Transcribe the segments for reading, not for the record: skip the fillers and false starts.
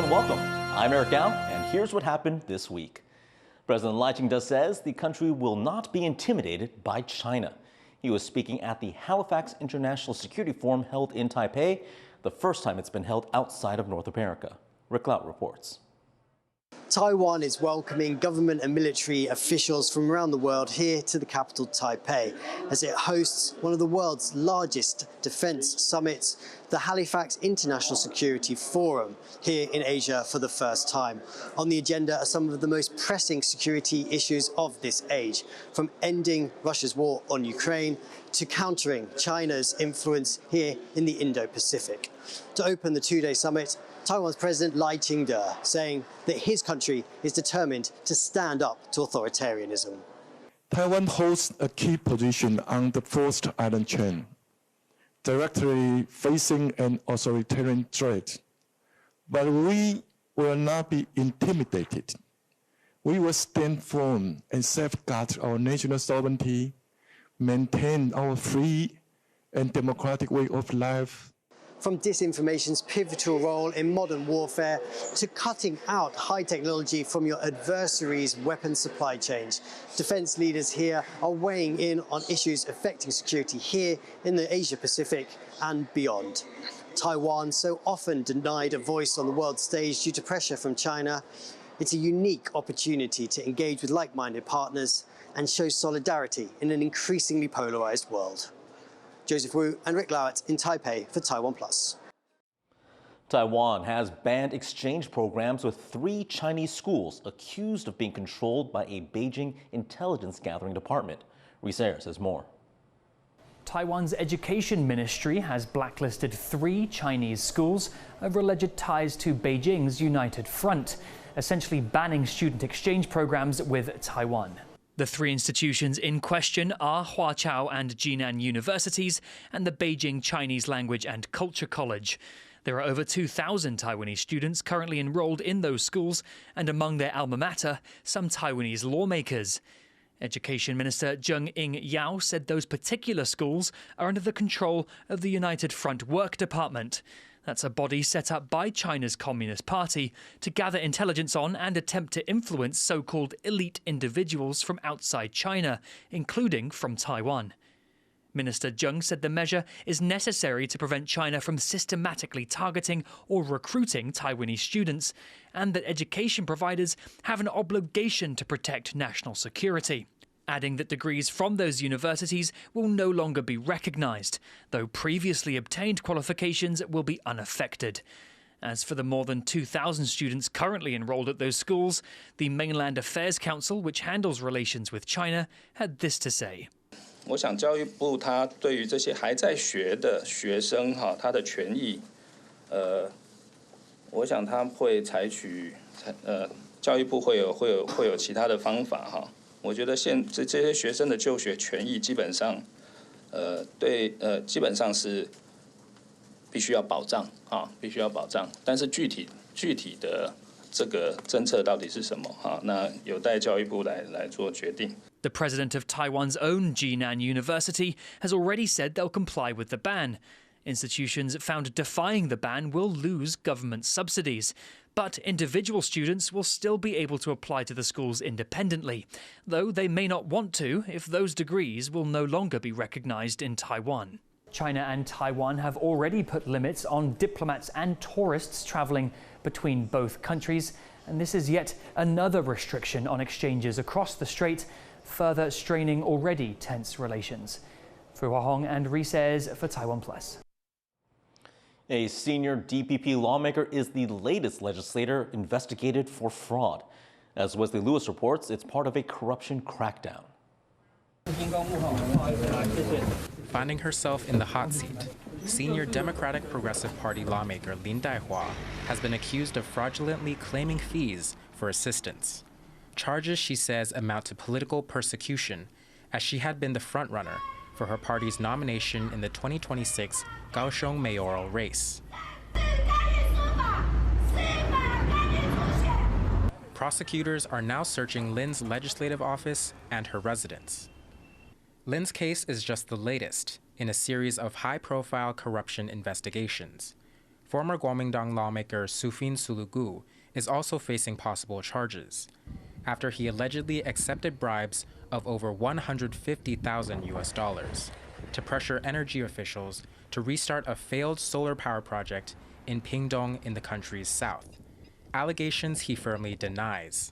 and welcome. I'm Eric Gao, and here's what happened this week. President Taichung says the country will not be intimidated by China. He was speaking at the Halifax International Security Forum held in Taipei, the first time it's been held outside of North America. Rick Laut reports. Taiwan is welcoming government and military officials from around the world here to the capital Taipei as it hosts one of the world's largest defense summits, the Halifax International Security Forum, here in Asia for the first time. On the agenda are some of the most pressing security issues of this age, from ending Russia's war on Ukraine to countering China's influence here in the Indo-Pacific. To open the two-day summit, Taiwan's President Ching saying that his country is determined to stand up to authoritarianism. Taiwan holds a key position on the fourth island chain, directly facing an authoritarian threat. But we will not be intimidated. We will stand firm and safeguard our national sovereignty, maintain our free and democratic way of life. From disinformation's pivotal role in modern warfare to cutting out high technology from your adversary's weapon supply chains, defense leaders here are weighing in on issues affecting security here in the Asia-Pacific and beyond. Taiwan, so often denied a voice on the world stage due to pressure from China, it's a unique opportunity to engage with like-minded partners and show solidarity in an increasingly polarized world. Joseph Wu and Rick Laut in Taipei for TaiwanPlus. Taiwan has banned exchange programs with 3 Chinese schools accused of being controlled by a Beijing intelligence gathering department. Acer says more. Taiwan's education ministry has blacklisted 3 Chinese schools over alleged ties to Beijing's United Front, essentially banning student exchange programs with Taiwan. The 3 institutions in question are Huachao and Jinan universities and the Beijing Chinese Language and Culture College. There are over 2,000 Taiwanese students currently enrolled in those schools, and among their alma mater, some Taiwanese lawmakers. Education Minister Zheng Ying-yao said those particular schools are under the control of the United Front Work Department. That's a body set up by China's Communist Party to gather intelligence on and attempt to influence so-called elite individuals from outside China, including from Taiwan. Minister Zheng said the measure is necessary to prevent China from systematically targeting or recruiting Taiwanese students, and that education providers have an obligation to protect national security, adding that degrees from those universities will no longer be recognized, though previously obtained qualifications will be unaffected. As for the more than 2,000 students currently enrolled at those schools, the Mainland Affairs Council, which handles relations with China, had this to say. 我想教育部他对于这些还在学的学生他的权益，我想他会采取教育部会有其他的方法我觉得这些学生的就学权益基本上基本上是必须要保障必须要保障，但是具体的这个政策到底是什么那有待教育部来做决定。 The president of Taiwan's own Jinan University has already said they'll comply with the ban. Institutions found defying the ban will lose government subsidies, but individual students will still be able to apply to the schools independently, though they may not want to if those degrees will no longer be recognized in Taiwan. China and Taiwan have already put limits on diplomats and tourists traveling between both countries, and this is yet another restriction on exchanges across the strait, further straining already tense relations. Fu Huahong and Acer for TaiwanPlus. A senior DPP lawmaker is the latest legislator investigated for fraud. As Wesley Lewis reports, it's part of a corruption crackdown. Finding herself in the hot seat, senior Democratic Progressive Party lawmaker Lin Daihua has been accused of fraudulently claiming fees for assistance. Charges, she says, amount to political persecution, as she had been the frontrunner for her party's nomination in the 2026 Kaohsiung mayoral race. Prosecutors are now searching Lin's legislative office and her residence. Lin's case is just the latest in a series of high-profile corruption investigations. Former Kuomintang lawmaker Sufin Sulugu is also facing possible charges after he allegedly accepted bribes of over $150,000 to pressure energy officials to restart a failed solar power project in Pingdong in the country's south. Allegations he firmly denies.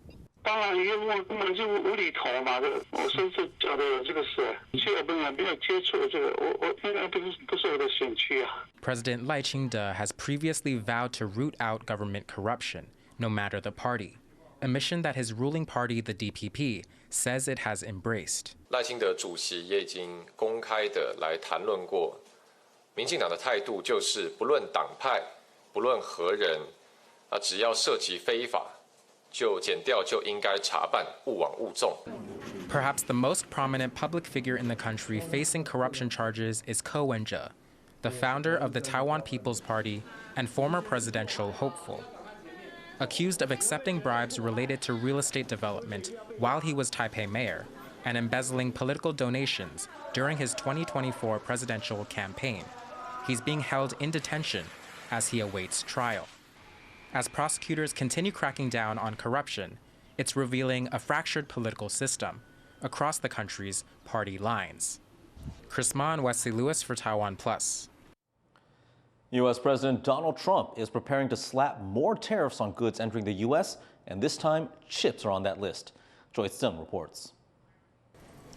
President Lai Ching-te has previously vowed to root out government corruption, no matter the party, a mission that his ruling party, the DPP, says it has embraced. 赖清德主席也已经公开的来谈论过，民进党的态度就是不论党派，不论何人，只要涉及非法，就检调就应该查办，勿枉勿纵。 Perhaps the most prominent public figure in the country facing corruption charges is Ko Wen-je, the founder of the Taiwan People's Party and former presidential hopeful. Accused of accepting bribes related to real estate development while he was Taipei mayor and embezzling political donations during his 2024 presidential campaign, he's being held in detention as he awaits trial. As prosecutors continue cracking down on corruption, it's revealing a fractured political system across the country's party lines. Chris Ma and Wesley Lewis for TaiwanPlus. U.S. President Donald Trump is preparing to slap more tariffs on goods entering the U.S., and this time, chips are on that list. Joyce Sim reports.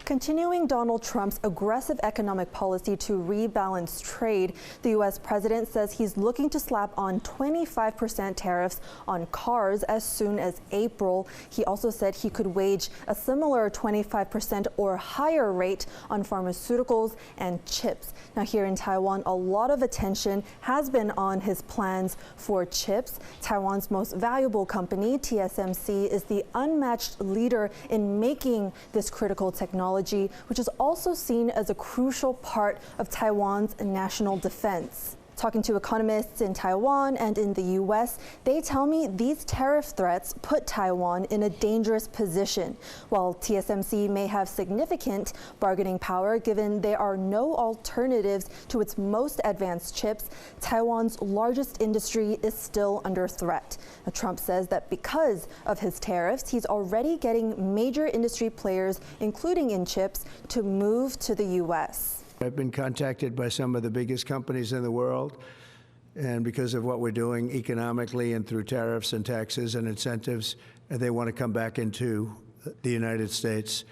Continuing Donald Trump's aggressive economic policy to rebalance trade, the U.S. president says he's looking to slap on 25% tariffs on cars as soon as April. He also said he could wage a similar 25% or higher rate on pharmaceuticals and chips. Now, here in Taiwan, a lot of attention has been on his plans for chips. Taiwan's most valuable company, TSMC, is the unmatched leader in making this critical technology, which is also seen as a crucial part of Taiwan's national defense. Talking to economists in Taiwan and in the U.S., they tell me these tariff threats put Taiwan in a dangerous position. While TSMC may have significant bargaining power given there are no alternatives to its most advanced chips, Taiwan's largest industry is still under threat. Now, Trump says that because of his tariffs, he's already getting major industry players, including in chips, to move to the U.S. I've been contacted by some of the biggest companies in the world, and because of what we're doing economically and through tariffs and taxes and incentives, they want to come back into the United States.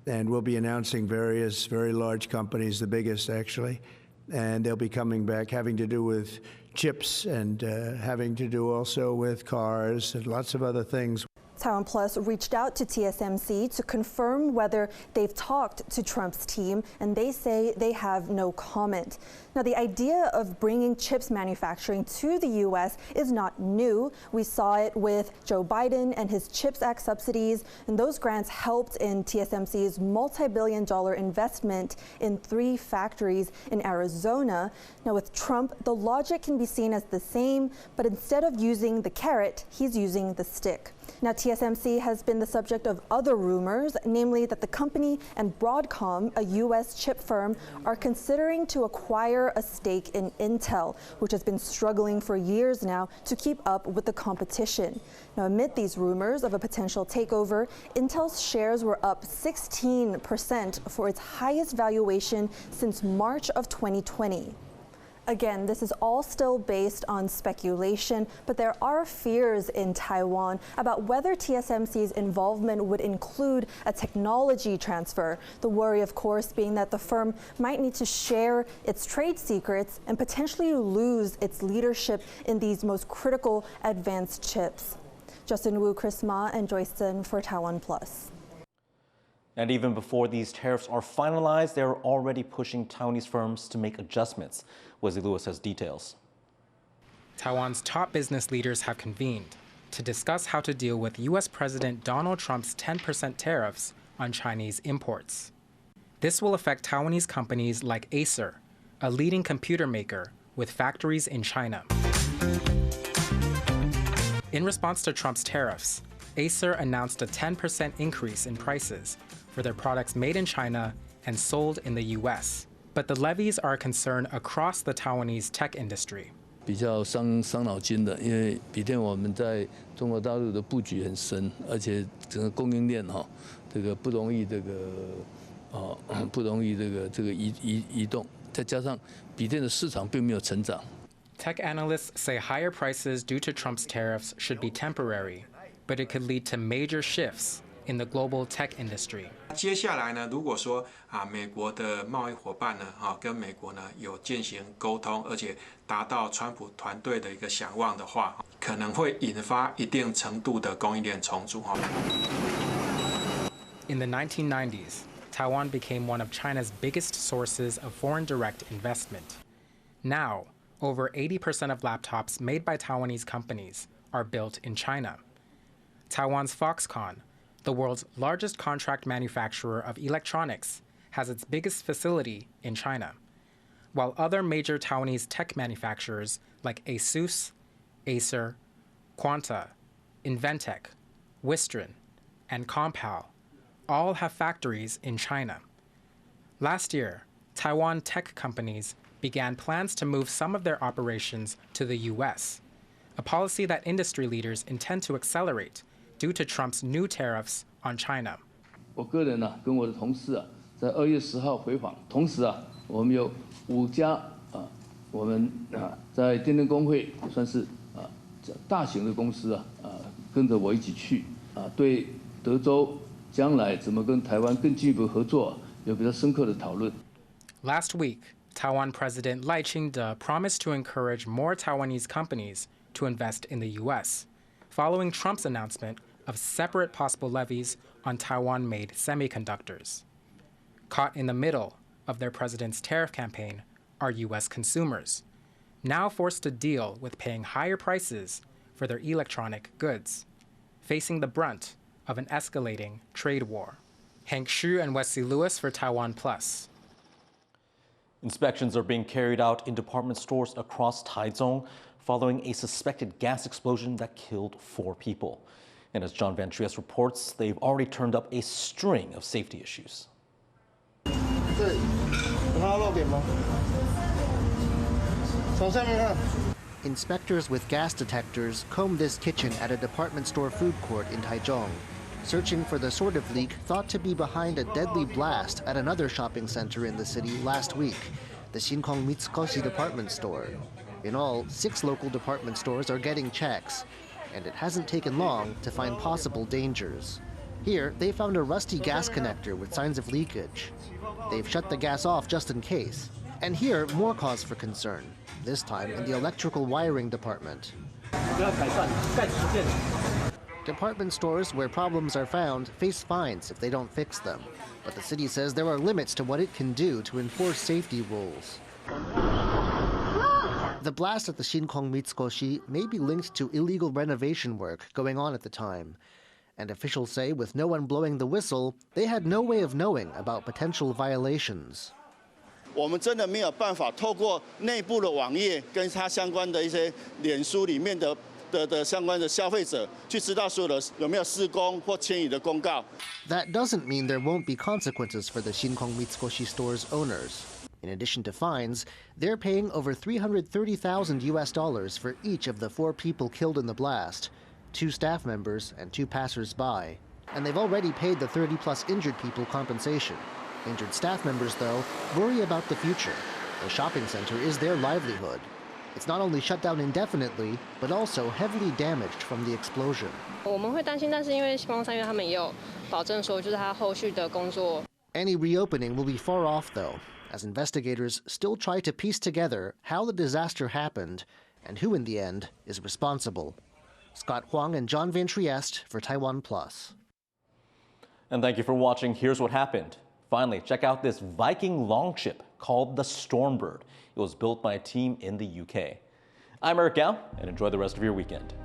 And we'll be announcing various very large companies, the biggest actually, and they'll be coming back having to do with chips and having to do also with cars and lots of other things. TaiwanPlus reached out to TSMC to confirm whether they've talked to Trump's team, and they say they have no comment. Now, the idea of bringing chips manufacturing to the U.S. is not new. We saw it with Joe Biden and his CHIPS Act subsidies, and those grants helped in TSMC's multi-billion-dollar investment in 3 factories in Arizona. Now, with Trump, the logic can be seen as the same, but instead of using the carrot, he's using the stick. Now, TSMC has been the subject of other rumors, namely that the company and Broadcom, a U.S. chip firm, are considering to acquire a stake in Intel, which has been struggling for years now to keep up with the competition. Now, amid these rumors of a potential takeover, Intel's shares were up 16% for its highest valuation since March of 2020. Again, this is all still based on speculation, but there are fears in Taiwan about whether TSMC's involvement would include a technology transfer. The worry, of course, being that the firm might need to share its trade secrets and potentially lose its leadership in these most critical advanced chips. Justin Wu, Chris Ma, and Joyce Zen for TaiwanPlus. And even before these tariffs are finalized, they're already pushing Taiwanese firms to make adjustments. Wesley Lewis has details. Taiwan's top business leaders have convened to discuss how to deal with U.S. President Donald Trump's 10% tariffs on Chinese imports. This will affect Taiwanese companies like Acer, a leading computer maker with factories in China. In response to Trump's tariffs, Acer announced a 10% increase in prices for their products made in China and sold in the U.S. But the levies are a concern across the Taiwanese tech industry. 比较伤脑筋的，因为笔电我们在中国大陆的布局很深，而且整个供应链这个不容易移动，再加上笔电的市场并没有成长。Tech analysts say higher prices due to Trump's tariffs should be temporary, but it could lead to major shifts in the global tech industry. 接下来呢，如果说美国的贸易伙伴呢跟美国呢有进行沟通，而且达到川普团队的一个想望的话，可能会引发一定程度的供应链重组。In the 1990s, Taiwan became one of China's biggest sources of foreign direct investment. Now, over 80% of laptops made by Taiwanese companies are built in China. Taiwan's Foxconn, the world's largest contract manufacturer of electronics, has its biggest facility in China, while other major Taiwanese tech manufacturers like Asus, Acer, Quanta, Inventec, Wistron, and Compal all have factories in China. Last year, Taiwan tech companies began plans to move some of their operations to the U.S., a policy that industry leaders intend to accelerate due to Trump's new tariffs on China. 我个人跟我的同事在2月10号回访，同时我们有5家我们在电电工会算是大型的公司跟着我一起去对德州将来怎么跟台湾更进一步合作有比较深刻的讨论。Last week, Taiwan President Taichung promised to encourage more Taiwanese companies to invest in the U.S., following Trump's announcement of separate possible levies on Taiwan-made semiconductors. Caught in the middle of their president's tariff campaign are U.S. consumers, now forced to deal with paying higher prices for their electronic goods, facing the brunt of an escalating trade war. Hank Xu and Wesley Lewis for TaiwanPlus. Inspections are being carried out in department stores across Taichung following a suspected gas explosion that killed 4 people. And as John Van Trieste reports, they've already turned up a string of safety issues. Inspectors with gas detectors combed this kitchen at a department store food court in Taichung, searching for the sort of leak thought to be behind a deadly blast at another shopping center in the city last week, the Shinkong Mitsukoshi department store. In all, 6 local department stores are getting checks, and it hasn't taken long to find possible dangers. Here, they found a rusty gas connector with signs of leakage. They've shut the gas off just in case. And here, more cause for concern, this time in the electrical wiring department. Department stores where problems are found face fines if they don't fix them. But the city says there are limits to what it can do to enforce safety rules. The blast at the Shinkong Mitsukoshi may be linked to illegal renovation work going on at the time. And officials say with no one blowing the whistle, they had no way of knowing about potential violations. 我们真的没有办法透过内部的网页跟它相关的一些脸书里面的相关的消费者去知道所有的有没有施工或迁移的公告。That doesn't mean there won't be consequences for the Shinkong Mitsukoshi store's owners. In addition to fines, they're paying over $330,000 for each of the 4 people killed in the blast, 2 staff members and 2 passers-by. And they've already paid the 30-plus injured people compensation. Injured staff members, though, worry about the future. The shopping center is their livelihood. It's not only shut down indefinitely, but also heavily damaged from the explosion. 我们会担心，但是因为星光三月他们也有保证说，就是他后续的工作。Any reopening will be far off, though, as investigators still try to piece together how the disaster happened and who, in the end, is responsible. Scott Huang and John Van Trieste for TaiwanPlus. And thank you for watching Here's What Happened. Finally, check out this Viking longship called the Stormbird. It was built by a team in the UK. I'm Eric Gao, and enjoy the rest of your weekend.